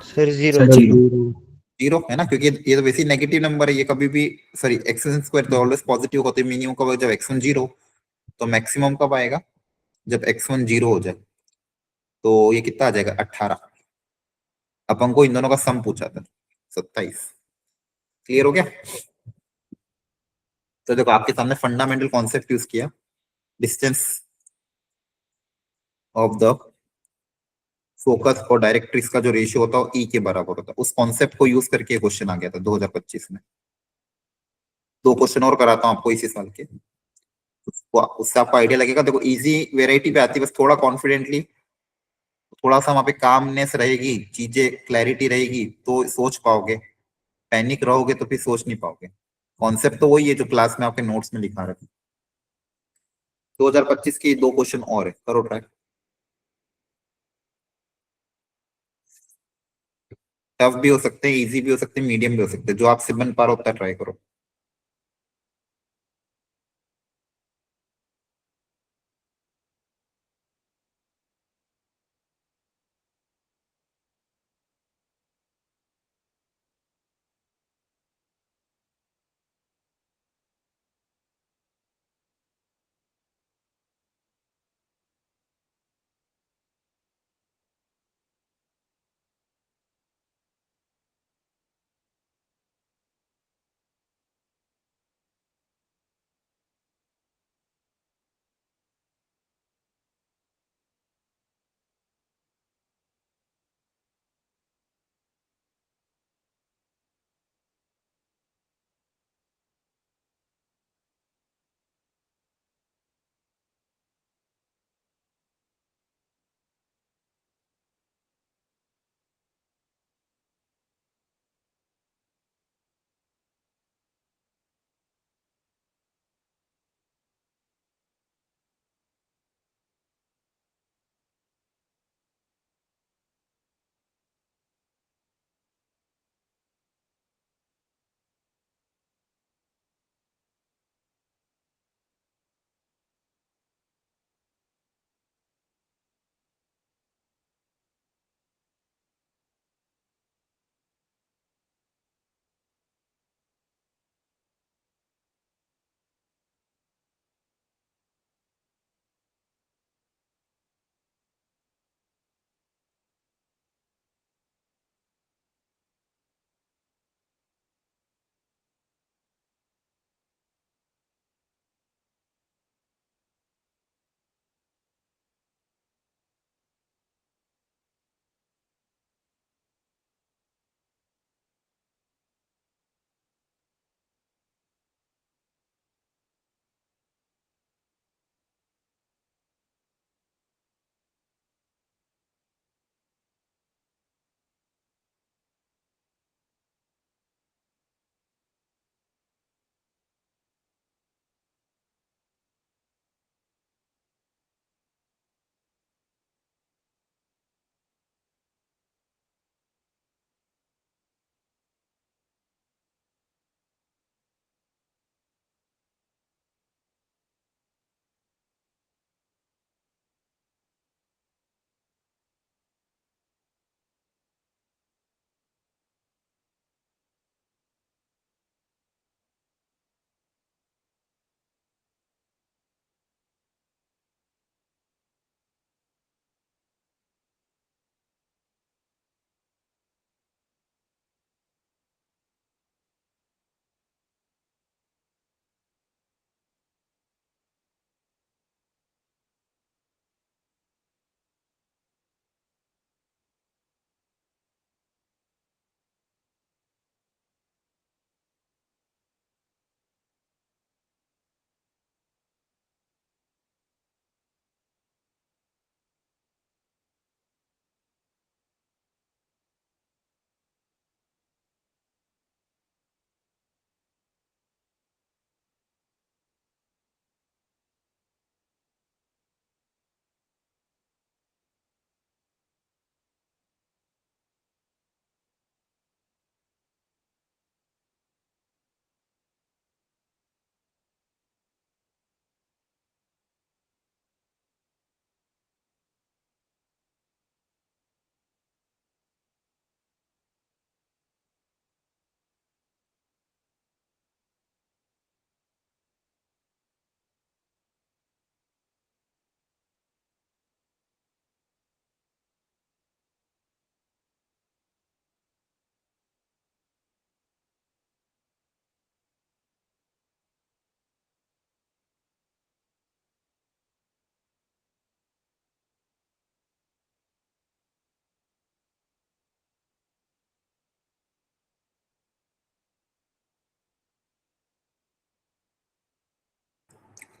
सर 0। सर 0। 0, है ना, क्योंकि ये तो वैसे नेगेटिव नंबर है, ये कभी भी, सॉरी x1 स्क्वायर तो ऑलवेज पॉजिटिव होता है, मिनिमम कब आएगा, जब x1 0, तो मैक्सिमम कब आएगा, जब x1 0 हो जाए, तो ये कितना आ जाएगा 18। अपन को इन दोनों का सम पूछा था 27। क्लियर हो गया। तो देखो आपके सामने फंडामेंटल कॉन्सेप्ट यूज किया, डिस्टेंस ऑफ द फोकस और डायरेक्ट्रिक्स का जो रेशियो होता है ई के बराबर होता है, उस कॉन्सेप्ट को यूज करके क्वेश्चन आ गया था 2025 में। 2 क्वेश्चन और कराता हूँ आपको इसी साल के, उससे आपको आइडिया लगेगा। देखो इजी वेराइटी पे आती है, बस थोड़ा कॉन्फिडेंटली, थोड़ा सा वहां पे कामनेस रहेगी, चीजें क्लैरिटी रहेगी, तो सोच पाओगे। पैनिक रहोगे तो फिर सोच नहीं पाओगे। कॉन्सेप्ट तो वही है जो क्लास में आपके नोट्स में लिखा रखा। 2025 की 2 क्वेश्चन और है, करो ट्राई। टफ भी हो सकते हैं, इजी भी हो सकते हैं, मीडियम भी हो सकते हैं, जो आपसे बन पा रहा होता है ट्राई करो।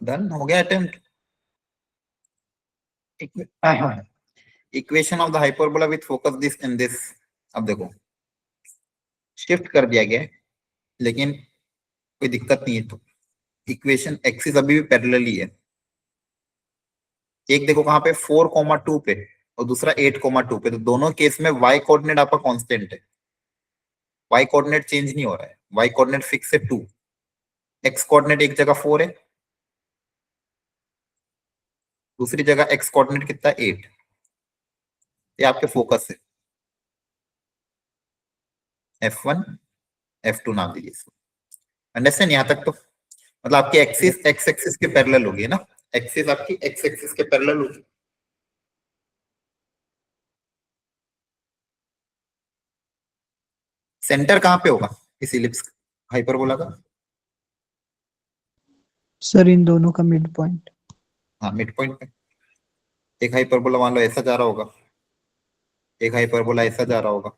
डन हो गया attempt. Equation of the hyperbola with focus this and this. अब देखो शिफ्ट कर दिया गया है, लेकिन कोई दिक्कत नहीं है। तो इक्वेशन एक्सिस अभी भी पैरेलल ही है। एक देखो कहाँ पे 4,2 पे और दूसरा 8,2 पे, तो दोनों केस में y कोऑर्डिनेट आपका कांस्टेंट है, y कोऑर्डिनेट चेंज नहीं हो रहा है, y कोऑर्डिनेट फिक्स है 2, x कोऑर्डिनेट एक जगह 4 है, दूसरी जगह x कोऑर्डिनेट कितना है 8। ये आपके फोकस है, F1 F2 नाम दीजिए इसको। अंडरस्टैंड यहाँ तक? तो मतलब आपकी एक्सिस x एक्सिस के पैरेलल होगी ना, एक्सिस आपकी x एक्सिस के पैरेलल होगी। सेंटर कहाँ पे होगा इस इलिप्स हाइपरबोला का? सर इन दोनों का मिड पॉइंट। हाँ, मिड पॉइंट पे। एक हाइपरबोला मान लो ऐसा जा रहा होगा, एक हाइपरबोला ऐसा जा रहा होगा।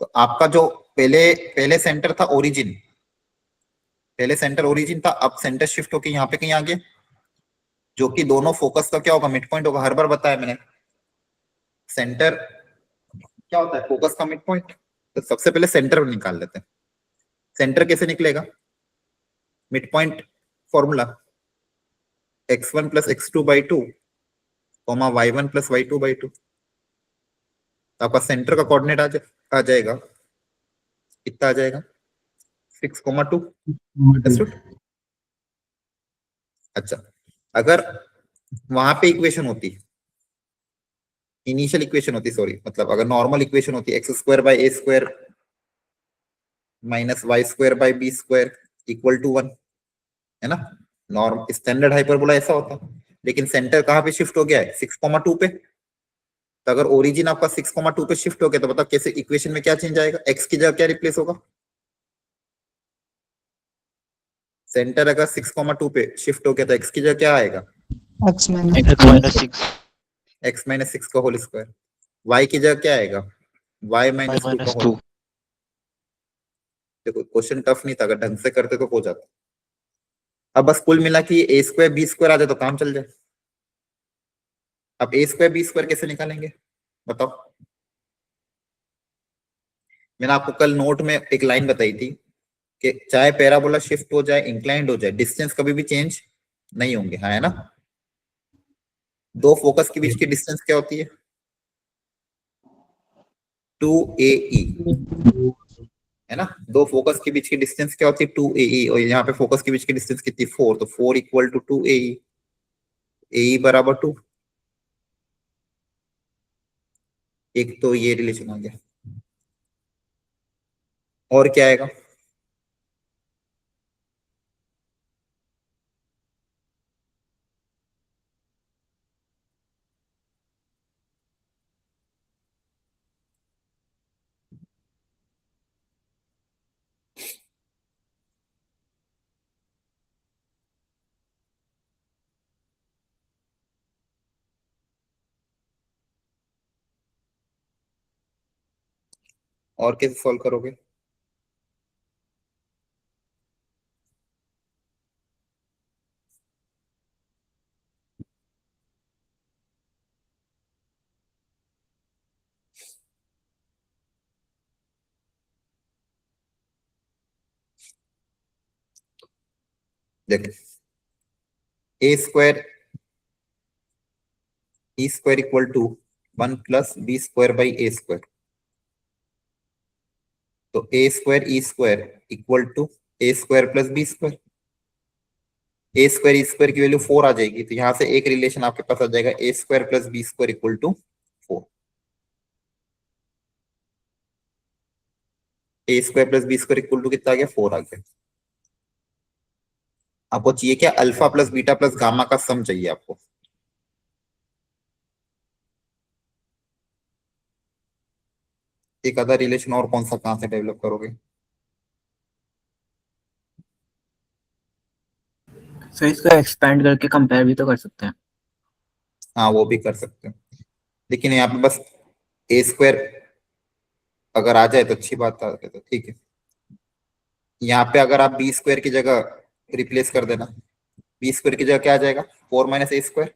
तो आपका जो पहले पहले सेंटर था ओरिजिन, पहले सेंटर ओरिजिन था, अब सेंटर शिफ्ट होके यहाँ पे कहीं आ गया, जो कि दोनों फोकस का क्या होगा, मिड पॉइंट होगा। हर बार बताया मैंने, सेंटर क्या होता है, फोकस का मिड पॉइंट। तो सबसे पहले सेंटर निकाल लेते हैं। सेंटर कैसे निकलेगा? Mid point formula x1 plus x2 by 2 comma y1 plus y2 by 2। आपका सेंटर का कोऑर्डिनेट आ जाएगा, कितना आ जाएगा? 6,2। अच्छा, अगर वहां पे इक्वेशन होती, इनिशियल इक्वेशन होती, सॉरी, मतलब अगर नॉर्मल इक्वेशन होती x square by a square minus y square by b square equal to 1, है ना, नॉर्म स्टैंडर्ड हाइपरबोला ऐसा होता। लेकिन सेंटर कहाँ पे शिफ्ट हो गया है? 6,2 पे। तो अगर ओरिजिन आपका 6,2 पे शिफ्ट हो गया तो बताओ कैसे इक्वेशन में क्या चेंज आएगा? एक्स की जगह क्या रिप्लेस होगा? सेंटर अगर 6,2 पे शिफ्ट हो गया तो एक्स की जगह क्या आएगा? एक्स माइनस एक्स माइनस 6 का होल स्क्वायर। वाई की जगह क्या आएगा? वाई माइनस 2 का होल। देखो क्वेश्चन टफ नहीं था, अगर ढंग से करते तो हो जाता। अब बस कुल मिला कि ए स्क्वायर बी स्क्वायर आ जाए तो काम चल जाए। अब ए स्क्वायर बी स्क्वायर कैसे निकालेंगे बताओ? मैंने आपको कल नोट में एक लाइन बताई थी कि चाहे पैराबोला शिफ्ट हो जाए, इंक्लाइंड हो जाए, डिस्टेंस कभी भी चेंज नहीं होंगे, हाँ, है ना। दो फोकस के बीच की डिस्टेंस क्या होती है? 2AE, है ना। दो फोकस के बीच की डिस्टेंस क्या होती है? 2AE। और यहाँ पे फोकस के बीच की डिस्टेंस कितनी? 4, तो 4 इक्वल टू 2AE, AE बराबर 2। एक तो ये रिलेशन आ गया, और क्या आएगा? और कैसे सॉल्व करोगे? देखो, a square e square equal to 1 plus b square by a square. तो a square equal to a square plus b square. A square की वैल्यू 4 आ जाएगी, तो यहां से एक रिलेशन आपके पास आ जाएगा, a square plus b square equal to 4। A square plus b square equal to कितना आ गया? 4 आ गया। आपको चाहिए क्या? Alpha plus beta plus gamma का सम चाहिए आपको। एक अदर रिलेशन और कौन सा कहां से डेवलप करोगे? सर इसको एक्सपेंड करके कंपेयर भी तो कर सकते हैं। हाँ, वो भी कर सकते हैं, लेकिन यहाँ पे बस ए स्क्वायर अगर आ जाए तो अच्छी बात है, तो ठीक है। यहाँ पे अगर आप बी स्क्वायर की जगह रिप्लेस कर देना, बी स्क्वायर की जगह क्या आ जाएगा? 4 माइनस ए स्क्वायर।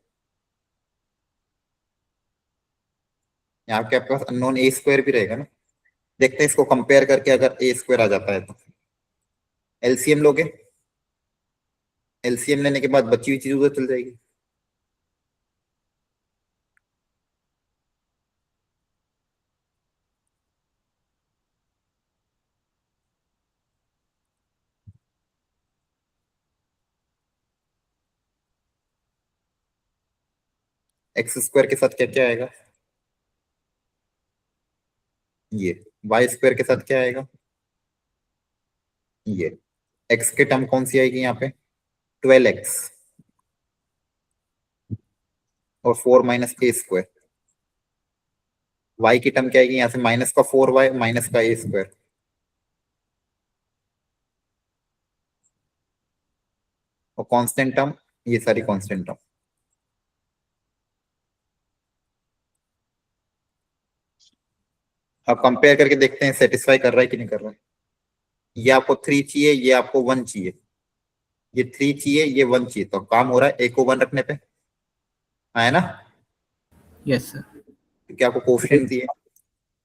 यहाँ पे आपके पास अननोन ए स्क्वायर भी रहेगा ना, देखते हैं इसको कंपेयर करके, अगर ए स्क्वायर आ जाता है तो एलसीएम लोगे, एलसीएम लेने के बाद बची हुई चीज उधर चल जाएगी। एक्स स्क्वायर के साथ क्या क्या आएगा, ये वाई स्क्वायर के साथ क्या आएगा, ये एक्स के टर्म कौन सी आएगी यहाँ पे 12x और 4 माइनस ए स्क्वायर, वाई की टर्म क्या आएगी यहाँ से माइनस का 4y माइनस का ए स्क्वायर, और कांस्टेंट टर्म ये सारी कांस्टेंट टर्म। अब कंपेयर करके देखते हैं सेटिस्फाई कर रहा है कि नहीं कर रहा है। ये आपको 3 चाहिए, ये आपको 1 चाहिए, ये 3 चाहिए, ये 1 चाहिए, तो काम हो रहा है, ए को 1 रखने पे है ना, यस सर। क्योंकि आपको कोफिशिएंट दिए।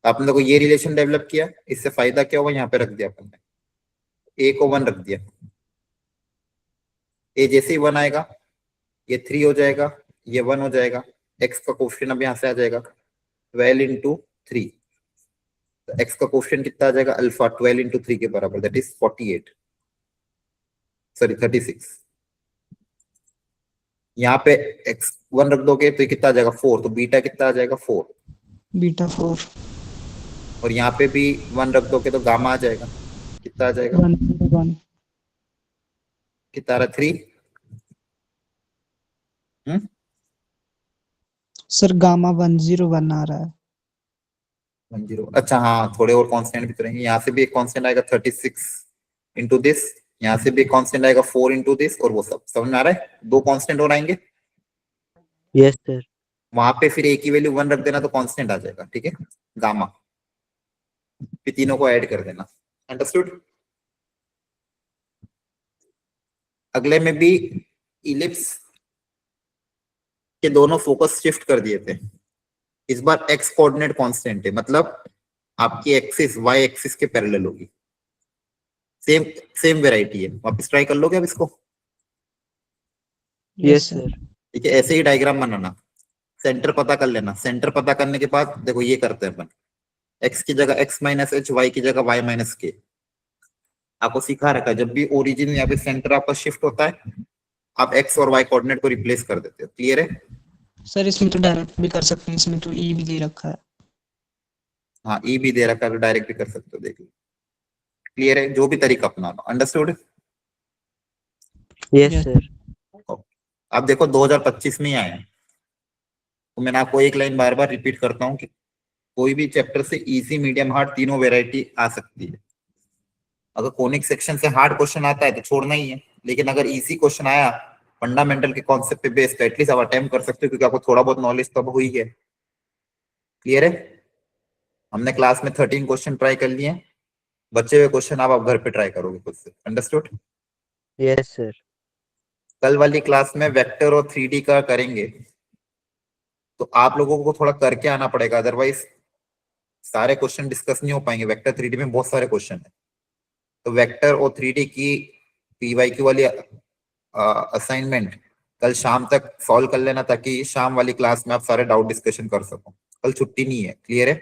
आपने देखो ये रिलेशन डेवलप किया, इससे फायदा क्या हुआ, यहाँ पे रख दिया अपन ने, ए को 1 रख दिया, ए जैसे ही 1 आएगा ये 3 हो जाएगा, ये 1 हो जाएगा, एक्स का कोफिशिएंट अब यहाँ से आ जाएगा 12 इंटू 3, तो एक्स का कोफिशिएंट कितना आ जाएगा अल्फा 12 इंटू 3 के बराबर, दैट इज 48 सॉरी 36। यहाँ पे एक्स 1 रख दोगे तो ये कितना आ जाएगा 4, तो बीटा कितना आ जाएगा 4, बीटा 4 और यहाँ पे भी 1 रख दोगे तो गामा आ जाएगा, कितना आ जाएगा 1 कितना आ रहा 3 सर गामा 101 आ रहा है। 10, अच्छा हाँ थोड़े और कांस्टेंट भी तो रहेंगे, यहाँ से भी एक कांस्टेंट आएगा 36 इंटू दिस, यहाँ से भी एक कांस्टेंट आएगा 4 इंटू दिस, और वो सब समझ में आ रहा है, 2 कांस्टेंट और आएंगे। Yes sir. वहां पे फिर ए की वैल्यू 1 रख देना तो कांस्टेंट आ जाएगा, ठीक है गामा, फिर तीनों को ऐड कर देना, अंडरस्टूड। अगले में भी इलिप्स के दोनों फोकस शिफ्ट कर दिए थे, इस बार एक्स कोऑर्डिनेट कांस्टेंट है, मतलब आपकी एक्सिस वाई एक्सिस के पैरेलल होगी, सेम सेम वेराइटी है। वापस ट्राई कर लोगे अब इसको, यस सर। ठीक है। ऐसे ही डायग्राम बनाना, सेंटर पता कर लेना, सेंटर पता करने के बाद देखो ये करते हैं अपन, एक्स की जगह एक्स माइनस एच, वाई की जगह वाई माइनस के। आपको सिखा रखा है जब भी ओरिजिन या फिर सेंटर आपका शिफ्ट होता है आप एक्स और वाई कोऑर्डिनेट को रिप्लेस कर देते हो, क्लियर है। सर इसमें तो डायरेक्ट भी कर सकते हैं, इसमें तो ई भी दे रखा है। हाँ ई भी दे रखा है तो डायरेक्ट भी कर सकते हो, देख लो क्लियर है, जो भी तरीका अपना लो, अंडरस्टूड। Yes sir. अब देखो 2025 में ही आए हैं, तो मैंने आपको एक लाइन बार बार रिपीट करता हूँ कि कोई भी चैप्टर से इजी मीडियम हार्ड तीनों वेराइटी आ सकती है। अगर कोनिक सेक्शन से हार्ड क्वेश्चन आता है तो छोड़ना ही है, लेकिन अगर इजी क्वेश्चन आया फंडामेंटल के कॉन्सेप्ट पे बेस्ड, एटलीस्ट आप अटेम्प्ट कर सकते हो, क्योंकि आपको थोड़ा बहुत नॉलेज तो अब हुई है, क्लियर है। हमने क्लास में 13 क्वेश्चन ट्राई कर लिए, बचे हुए क्वेश्चन आप घर पे ट्राई करोगे खुद से, अंडरस्टूड। Yes sir. कल वाली क्लास में वेक्टर और 3D का करेंगे, तो आप लोगों को थोड़ा करके आना पड़ेगा, अदरवाइज सारे क्वेश्चन डिस्कस नहीं हो पाएंगे। वेक्टर 3D में बहुत सारे क्वेश्चन है, तो वेक्टर और 3D की PYQ वाली असाइनमेंट कल शाम तक सॉल्व कर लेना, ताकि शाम वाली क्लास में आप सारे डाउट डिस्कशन कर सको। कल छुट्टी नहीं है, क्लियर है।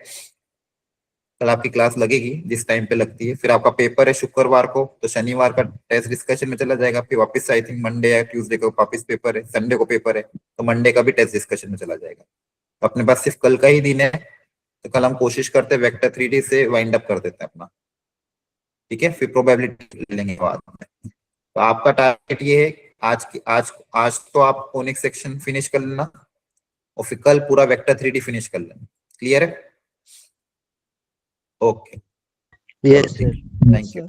कल आपकी क्लास लगेगी जिस टाइम पे लगती है, फिर आपका पेपर है शुक्रवार को, तो शनिवार का टेस्ट डिस्कशन में चला जाएगा, फिर वापस आई थिंक मंडे या ट्यूसडे को वापस पेपर है, संडे को पेपर है, तो मंडे का भी टेस्ट डिस्कशन में चला जाएगा। तो अपने पास सिर्फ कल का ही दिन है, तो कल हम कोशिश करते हैं वेक्टर 3D से वाइंड अप कर देते हैं अपना, ठीक है, फिर प्रोबेबिलिटी लेंगे बाद में। तो आपका टारगेट ये है आज तो आप कोनिक सेक्शन फिनिश कर लेना, और फिर कल पूरा वेक्टर 3D फिनिश कर लेना, क्लियर है। Okay yes sir. Thank you.